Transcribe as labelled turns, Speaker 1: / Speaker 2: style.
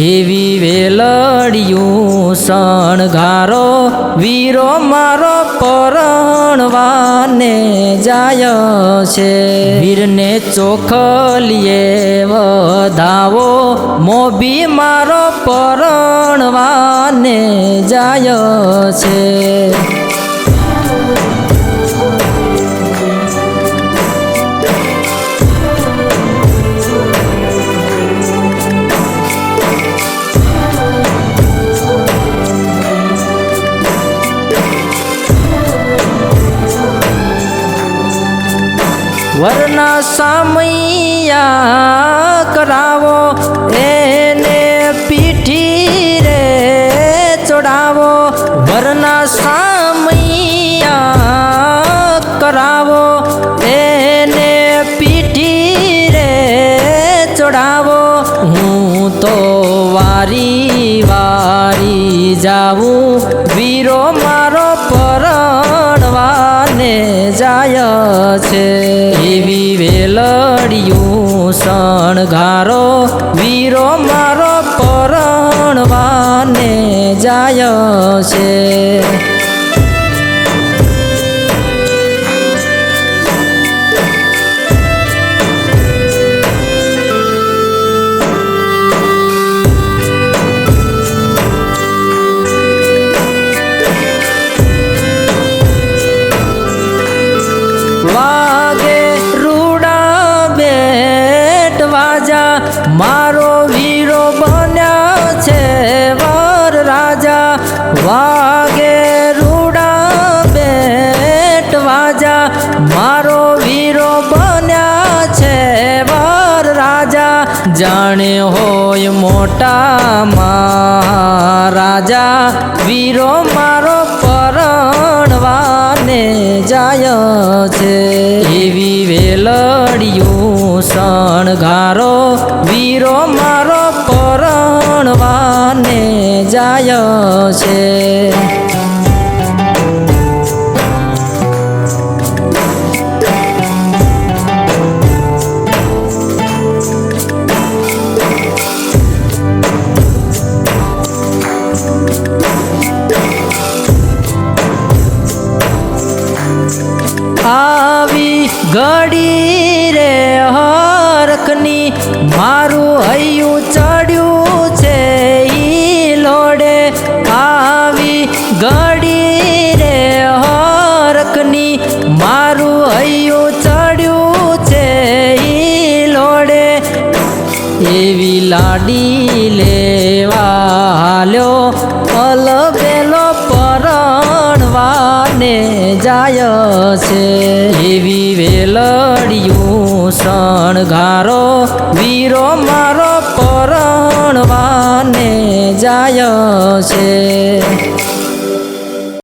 Speaker 1: એવી વેલડિયું શણગારો વીરો મારો પરણવાને જાય છે। વીરને ચોખલીએ વધાવો મોભી મારો પરણવાને જાય છે। વરના સામૈયા કરાવો એને પીઠી રે ચડાવો। વરના સામૈયા કરાવો એને પીઠી રે ચડાવો। હું તો વારી વારી જાઉં વીરો મારો પરણવાને જાય છે। એવી વેલડિયું શણગારો વીરો મારો પરણવાને જાય છે। વાગે રૂડા બેટ વાજા મારો વીરો બન્યા છે વર રાજા। વાગે રૂડા બેટ વાજા મારો વીરો બન્યા છે વર રાજા। જાણે હોય મોટા મહારાજા વીરો મારો પરણવાને જાય છે। એવી વેલડિયું શણગારો વીરો મારો પરણવાને જાય છે। આવી ઘડી રે હરખની મારું હૈયું ચડ્યું છે ઈ લોડે। આવી ઘડી રે હરખની મારું હૈયું ચડ્યું છે ઈ લોડે। એવી લાડી લેવા હાલ્યો અલબેલો પરણવાને જાય છે। એવી વેલડિયું શણગારો વીરો મારો પરણવાને જાય છે।